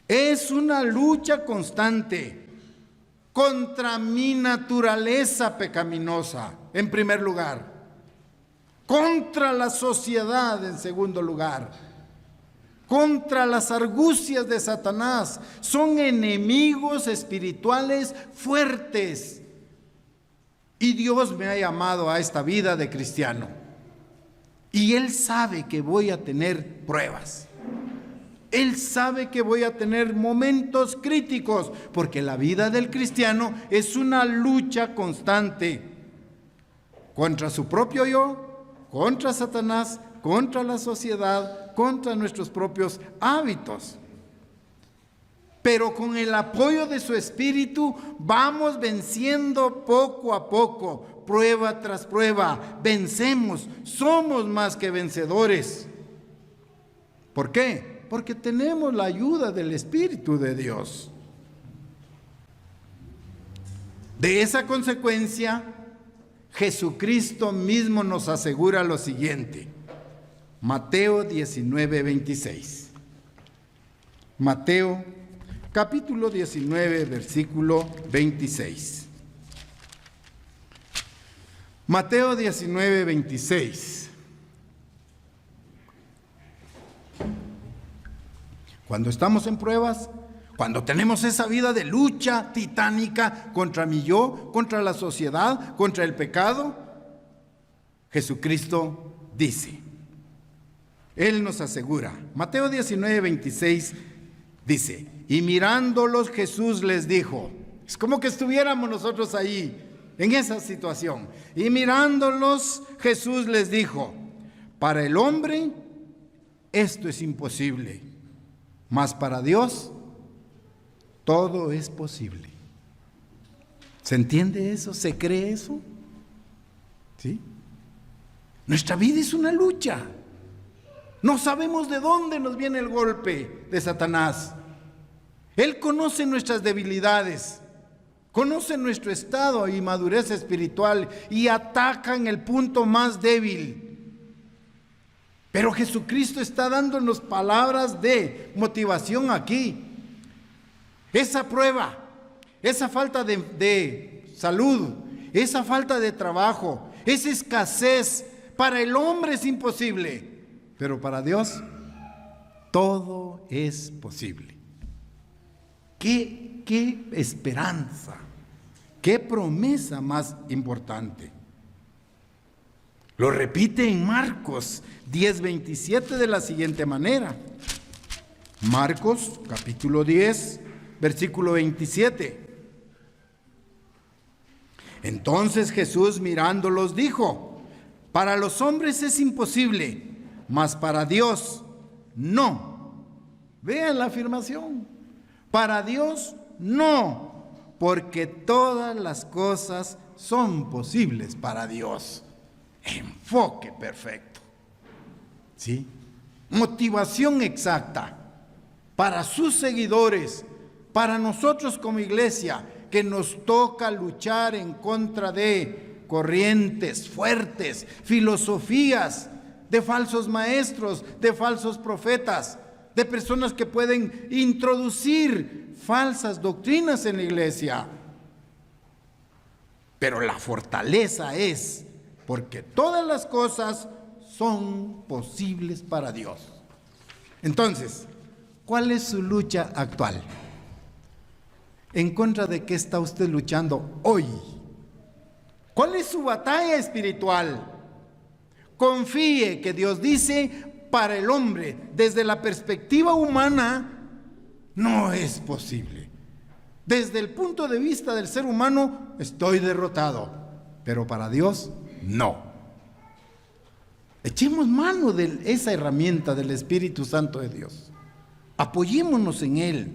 Es una lucha constante contra mi naturaleza pecaminosa, en primer lugar, contra la sociedad, en segundo lugar, contra las argucias de Satanás. Son enemigos espirituales fuertes. Y Dios me ha llamado a esta vida de cristiano. Y Él sabe que voy a tener pruebas. Él sabe que voy a tener momentos críticos, porque la vida del cristiano es una lucha constante contra su propio yo, contra Satanás, contra la sociedad, contra nuestros propios hábitos. Pero con el apoyo de su Espíritu vamos venciendo poco a poco, prueba tras prueba. Vencemos, somos más que vencedores. ¿Por qué? Porque tenemos la ayuda del Espíritu de Dios. De esa consecuencia, Jesucristo mismo nos asegura lo siguiente. Mateo 19:26. Mateo capítulo 19, versículo 26. Mateo 19:26. Cuando estamos en pruebas, cuando tenemos esa vida de lucha titánica contra mi yo, contra la sociedad, contra el pecado, Jesucristo dice, Él nos asegura. Mateo 19:26 dice, y mirándolos Jesús les dijo, es como que estuviéramos nosotros ahí, en esa situación. Y mirándolos Jesús les dijo, para el hombre esto es imposible, mas para Dios todo es posible. ¿Se entiende eso? ¿Se cree eso? ¿Sí? Nuestra vida es una lucha. No sabemos de dónde nos viene el golpe de Satanás. Él conoce nuestras debilidades, conoce nuestro estado y madurez espiritual y ataca en el punto más débil. Pero Jesucristo está dándonos palabras de motivación aquí. Esa prueba, esa falta de salud, esa falta de trabajo, esa escasez, para el hombre es imposible, pero para Dios todo es posible. ¿Qué esperanza, qué promesa más importante? Lo repite en Marcos 10:27 de la siguiente manera. Marcos capítulo 10, versículo 27. Entonces Jesús mirándolos dijo, para los hombres es imposible, mas para Dios no. Vean la afirmación. Para Dios no, porque todas las cosas son posibles para Dios. Enfoque perfecto. ¿Sí? Motivación exacta para sus seguidores, para nosotros como iglesia, que nos toca luchar en contra de corrientes fuertes, filosofías de falsos maestros, de falsos profetas, de personas que pueden introducir falsas doctrinas en la iglesia. Pero la fortaleza es porque todas las cosas son posibles para Dios. Entonces, ¿cuál es su lucha actual? ¿En contra de qué está usted luchando hoy? ¿Cuál es su batalla espiritual? Confíe que Dios dice, para el hombre, desde la perspectiva humana, no es posible. Desde el punto de vista del ser humano, estoy derrotado, pero para Dios, no. Echemos mano de esa herramienta del Espíritu Santo de Dios. Apoyémonos en Él.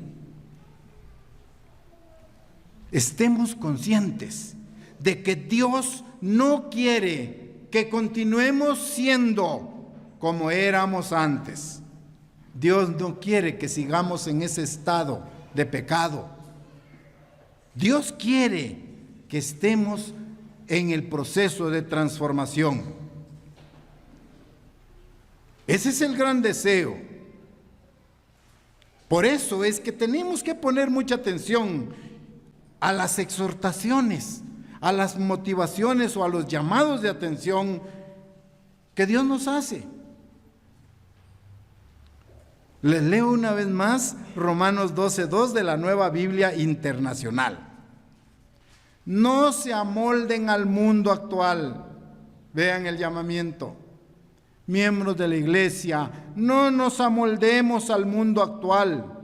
Estemos conscientes de que Dios no quiere que continuemos siendo como éramos antes. Dios no quiere que sigamos en ese estado de pecado. Dios quiere que estemos en el proceso de transformación. Ese es el gran deseo. Por eso es que tenemos que poner mucha atención a las exhortaciones, a las motivaciones o a los llamados de atención que Dios nos hace. Les leo una vez más Romanos 12:2 de la Nueva Biblia Internacional. No se amolden al mundo actual. Vean el llamamiento. Miembros de la iglesia, no nos amoldemos al mundo actual,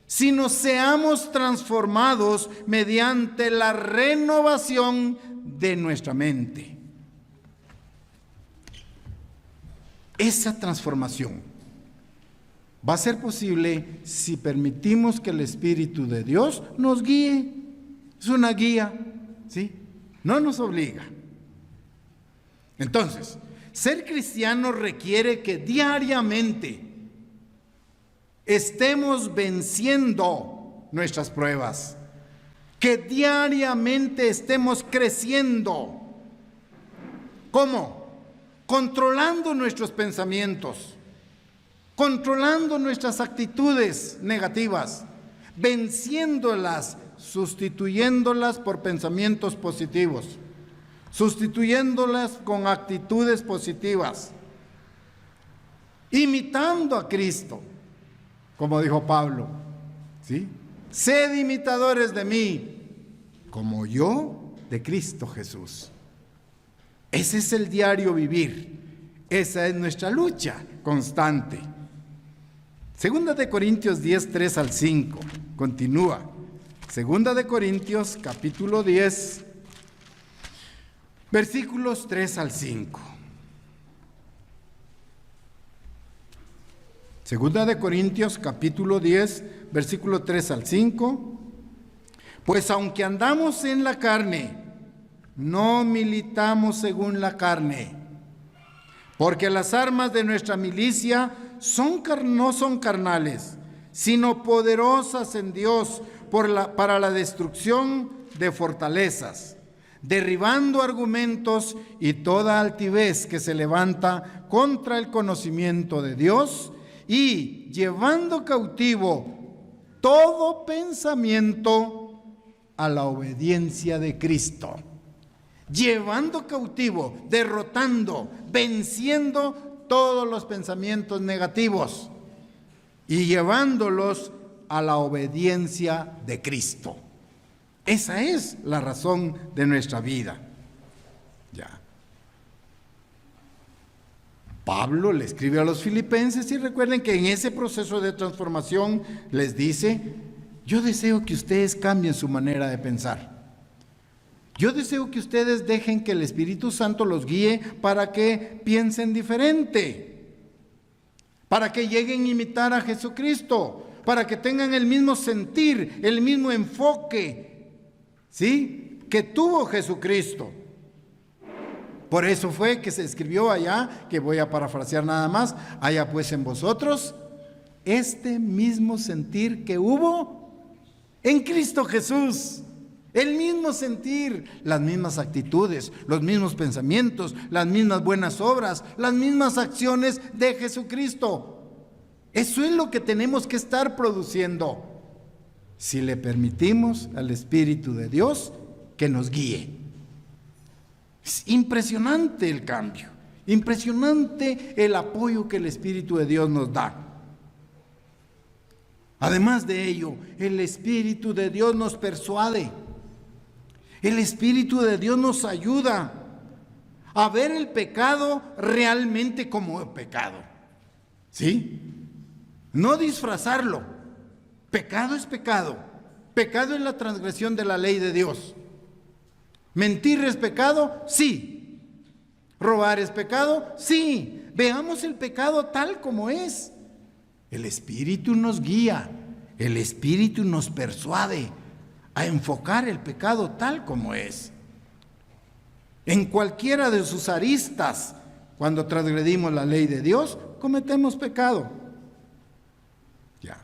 sino seamos transformados mediante la renovación de nuestra mente. Esa transformación va a ser posible si permitimos que el Espíritu de Dios nos guíe. Es una guía, ¿sí? No nos obliga. Entonces, ser cristiano requiere que diariamente estemos venciendo nuestras pruebas, que diariamente estemos creciendo. ¿Cómo? Controlando nuestros pensamientos, controlando nuestras actitudes negativas, venciéndolas, sustituyéndolas por pensamientos positivos, sustituyéndolas con actitudes positivas, imitando a Cristo, como dijo Pablo, ¿sí? Sed imitadores de mí, como yo de Cristo Jesús. Ese es el diario vivir, esa es nuestra lucha constante. Segunda de Corintios 10, 3 al 5, continúa. Segunda de Corintios, capítulo 10, versículos 3 al 5. Segunda de Corintios, capítulo 10, versículo 3 al 5. Pues aunque andamos en la carne, no militamos según la carne, porque las armas de nuestra milicia no son carnales, sino poderosas en Dios para la destrucción de fortalezas, derribando argumentos y toda altivez que se levanta contra el conocimiento de Dios y llevando cautivo todo pensamiento a la obediencia de Cristo. Llevando cautivo, derrotando, venciendo todos los pensamientos negativos y llevándolos a la obediencia de Cristo. Esa es la razón de nuestra vida. Ya. Pablo le escribe a los filipenses y recuerden que en ese proceso de transformación les dice: yo deseo que ustedes cambien su manera de pensar. Yo deseo que ustedes dejen que el Espíritu Santo los guíe para que piensen diferente, para que lleguen a imitar a Jesucristo, para que tengan el mismo sentir, el mismo enfoque, ¿sí?, que tuvo Jesucristo. Por eso fue que se escribió allá, que voy a parafrasear nada más: haya pues en vosotros este mismo sentir que hubo en Cristo Jesús. El mismo sentir, las mismas actitudes, los mismos pensamientos, las mismas buenas obras, las mismas acciones de Jesucristo. Eso es lo que tenemos que estar produciendo si le permitimos al Espíritu de Dios que nos guíe. Es impresionante el cambio, impresionante el apoyo que el Espíritu de Dios nos da. Además de ello, el Espíritu de Dios nos persuade. El Espíritu de Dios nos ayuda a ver el pecado realmente como pecado, ¿sí? No disfrazarlo. Pecado es pecado. Pecado es la transgresión de la ley de Dios. ¿Mentir es pecado? Sí. ¿Robar es pecado? Sí. Veamos el pecado tal como es. El Espíritu nos guía, el Espíritu nos persuade a enfocar el pecado tal como es. En cualquiera de sus aristas, cuando transgredimos la ley de Dios, cometemos pecado. Ya.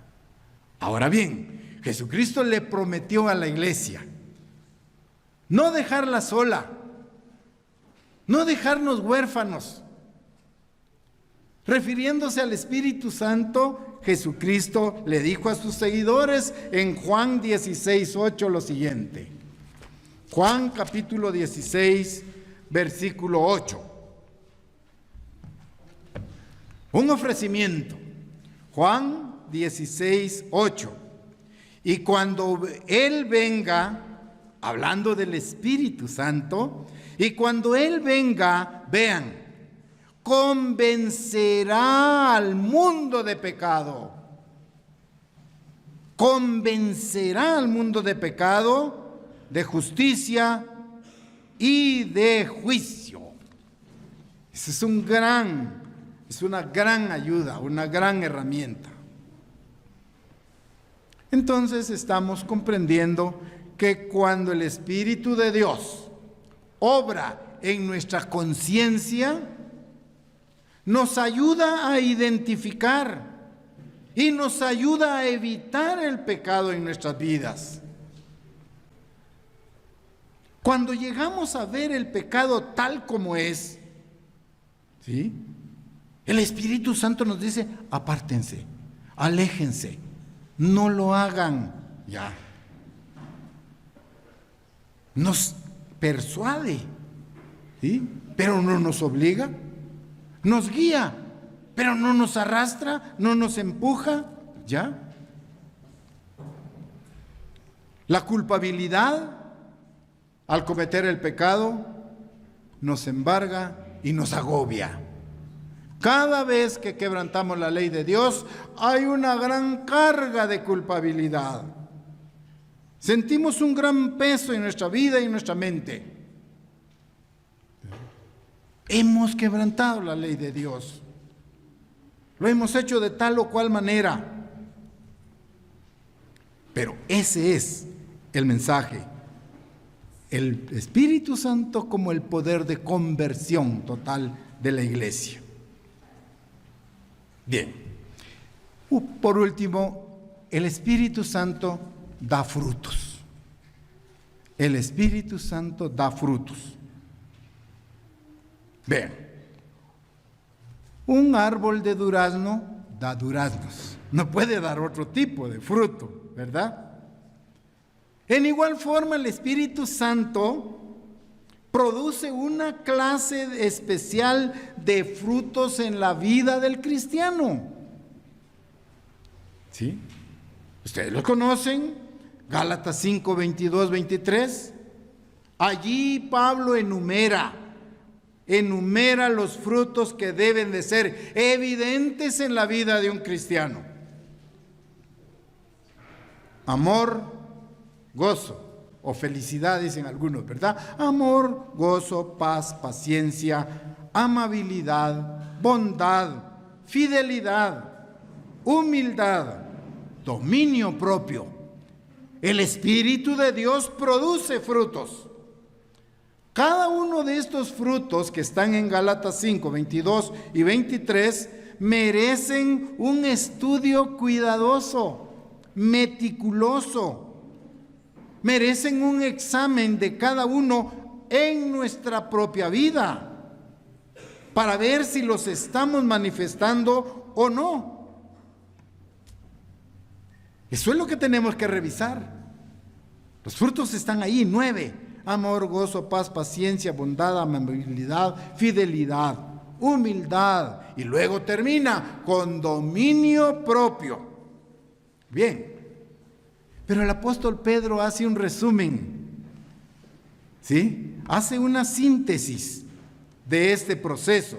Ahora bien, Jesucristo le prometió a la iglesia no dejarla sola, no dejarnos huérfanos. Refiriéndose al Espíritu Santo, Jesucristo le dijo a sus seguidores en Juan 16:8 lo siguiente. Juan capítulo 16, versículo 8. Un ofrecimiento. Juan 16:8. Y cuando Él venga, hablando del Espíritu Santo, y cuando Él venga, vean, convencerá al mundo de pecado. Convencerá al mundo de pecado, de justicia y de juicio. Esa es una gran ayuda, una gran herramienta. Entonces estamos comprendiendo que cuando el Espíritu de Dios obra en nuestra conciencia, nos ayuda a identificar y nos ayuda a evitar el pecado en nuestras vidas. Cuando llegamos a ver el pecado tal como es, ¿sí?, el Espíritu Santo nos dice: apártense, aléjense, no lo hagan ya. Nos persuade, ¿sí?, pero no nos obliga. Nos guía, pero no nos arrastra, no nos empuja, ¿ya? La culpabilidad al cometer el pecado nos embarga y nos agobia. Cada vez que quebrantamos la ley de Dios, hay una gran carga de culpabilidad. Sentimos un gran peso en nuestra vida y en nuestra mente. Hemos quebrantado la ley de Dios. Lo hemos hecho de tal o cual manera. Pero ese es el mensaje. El Espíritu Santo como el poder de conversión total de la iglesia. Bien. Por último, el Espíritu Santo da frutos. El Espíritu Santo da frutos. Vean, un árbol de durazno da duraznos, no puede dar otro tipo de fruto, ¿verdad? En igual forma, el Espíritu Santo produce una clase especial de frutos en la vida del cristiano. ¿Sí? Ustedes lo conocen, Gálatas 5, 22, 23. Allí Pablo enumera los frutos que deben de ser evidentes en la vida de un cristiano. Amor, gozo o felicidad, dicen algunos, ¿verdad? Amor, gozo, paz, paciencia, amabilidad, bondad, fidelidad, humildad, dominio propio. El Espíritu de Dios produce frutos. Cada uno de estos frutos que están en Gálatas 5, 22 y 23 merecen un estudio cuidadoso, meticuloso. Merecen un examen de cada uno en nuestra propia vida para ver si los estamos manifestando o no. Eso es lo que tenemos que revisar. Los frutos están ahí, 9. Amor, gozo, paz, paciencia, bondad, amabilidad, fidelidad, humildad. Y luego termina con dominio propio. Bien. Pero el apóstol Pedro hace un resumen, ¿sí? Hace una síntesis de este proceso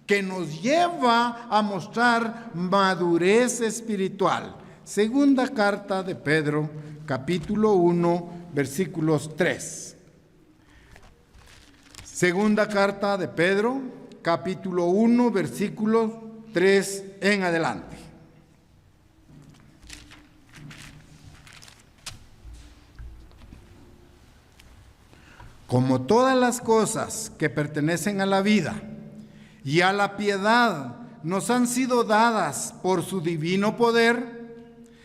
que nos lleva a mostrar madurez espiritual. Segunda carta de Pedro, capítulo 1, versículos 3. Segunda carta de Pedro, capítulo 1, versículos 3 en adelante. Como todas las cosas que pertenecen a la vida y a la piedad nos han sido dadas por su divino poder,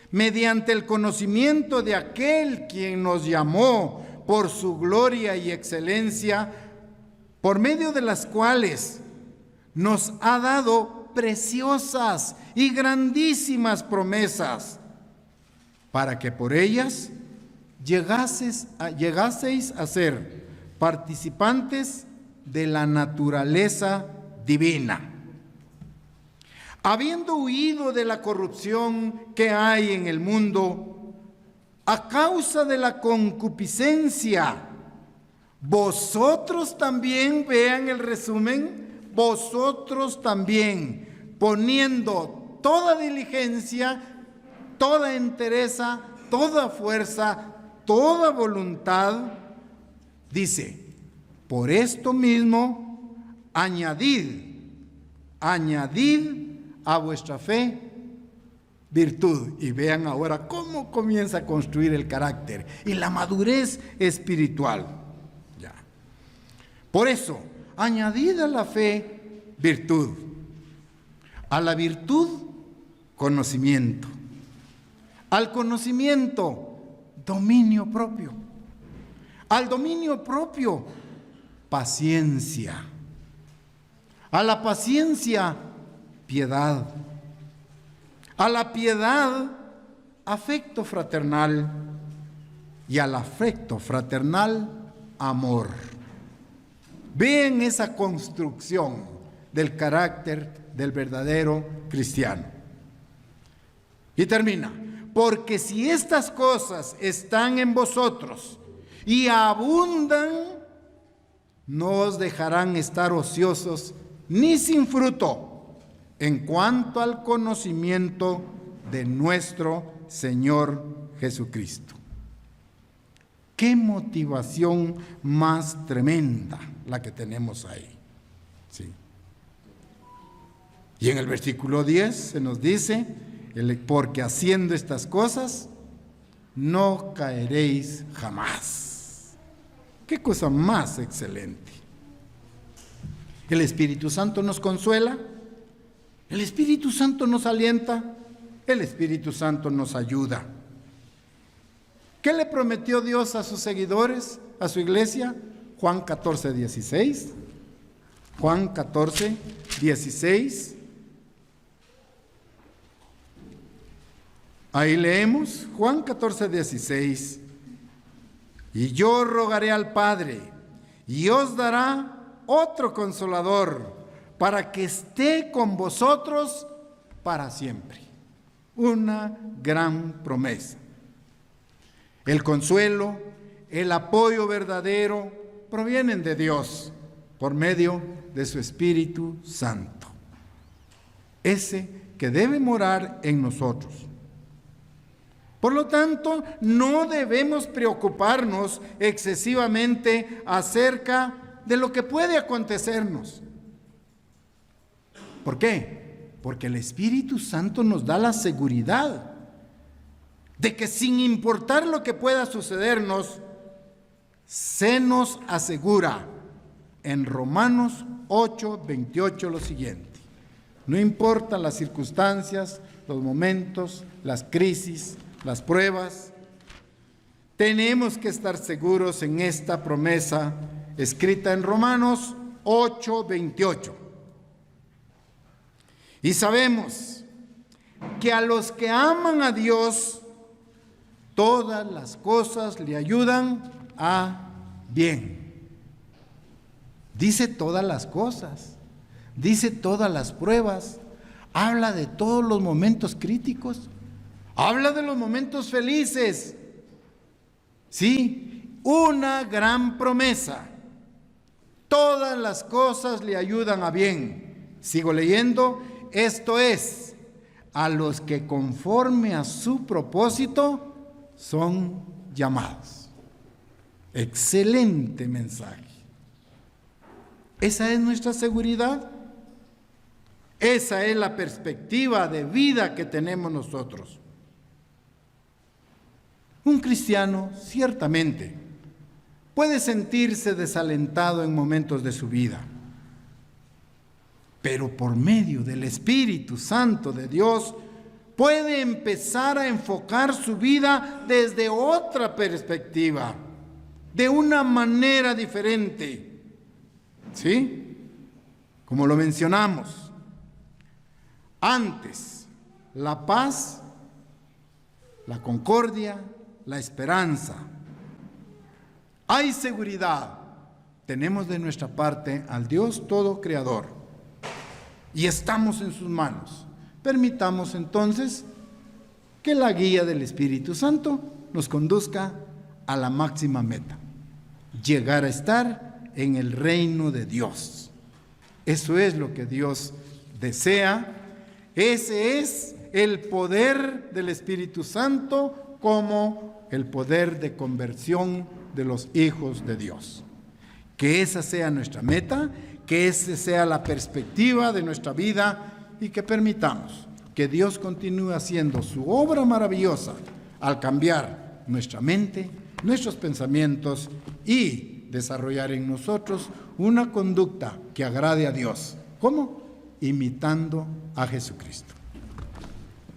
mediante el conocimiento de aquel quien nos llamó por su gloria y excelencia, por medio de las cuales nos ha dado preciosas y grandísimas promesas, para que por ellas llegaseis a ser participantes de la naturaleza divina. Habiendo huido de la corrupción que hay en el mundo a causa de la concupiscencia, vosotros también, vean el resumen, vosotros también, poniendo toda diligencia, toda entereza, toda fuerza, toda voluntad, dice, por esto mismo, añadid a vuestra fe virtud. Y vean ahora cómo comienza a construir el carácter y la madurez espiritual. Ya. Por eso, añadid a la fe virtud, a la virtud conocimiento, al conocimiento dominio propio, al dominio propio paciencia, a la paciencia piedad, a la piedad afecto fraternal y al afecto fraternal amor. Vean esa construcción del carácter del verdadero cristiano. Y termina, porque si estas cosas están en vosotros y abundan, no os dejarán estar ociosos ni sin fruto en cuanto al conocimiento de nuestro Señor Jesucristo. Qué motivación más tremenda la que tenemos ahí. Sí. Y en el versículo 10 se nos dice, porque haciendo estas cosas no caeréis jamás. Qué cosa más excelente. El Espíritu Santo nos consuela, el Espíritu Santo nos alienta, el Espíritu Santo nos ayuda. ¿Qué le prometió Dios a sus seguidores, a su iglesia? Juan 14, 16. Juan 14, 16. Ahí leemos, Juan 14, 16. Y yo rogaré al Padre, y os dará otro consolador, para que esté con vosotros para siempre. Una gran promesa. El consuelo, el apoyo verdadero provienen de Dios por medio de su Espíritu Santo, ese que debe morar en nosotros. Por lo tanto, no debemos preocuparnos excesivamente acerca de lo que puede acontecernos. ¿Por qué? Porque el Espíritu Santo nos da la seguridad de que sin importar lo que pueda sucedernos, se nos asegura en Romanos 8, 28 lo siguiente: no importa las circunstancias, los momentos, las crisis, las pruebas, tenemos que estar seguros en esta promesa escrita en Romanos 8, 28. Y sabemos que a los que aman a Dios, todas las cosas le ayudan a bien. Dice todas las cosas, dice todas las pruebas, habla de todos los momentos críticos, habla de los momentos felices. Sí, una gran promesa. Todas las cosas le ayudan a bien. Sigo leyendo. Esto es, a los que conforme a su propósito son llamados. Excelente mensaje. Esa es nuestra seguridad. Esa es la perspectiva de vida que tenemos nosotros. Un cristiano ciertamente puede sentirse desalentado en momentos de su vida, pero por medio del Espíritu Santo de Dios puede empezar a enfocar su vida desde otra perspectiva, de una manera diferente. ¿Sí? Como lo mencionamos, Antes, la paz, la concordia, la esperanza. Hay seguridad. Tenemos de nuestra parte al Dios todo creador y estamos en sus manos. Permitamos entonces que la guía del Espíritu Santo nos conduzca a la máxima meta: llegar a estar en el reino de Dios. Eso es lo que Dios desea. Ese es el poder del Espíritu Santo como el poder de conversión de los hijos de Dios. Que esa sea nuestra meta, que esa sea la perspectiva de nuestra vida y que permitamos que Dios continúe haciendo su obra maravillosa al cambiar nuestra mente, nuestros pensamientos y desarrollar en nosotros una conducta que agrade a Dios. ¿Cómo? Imitando a Jesucristo.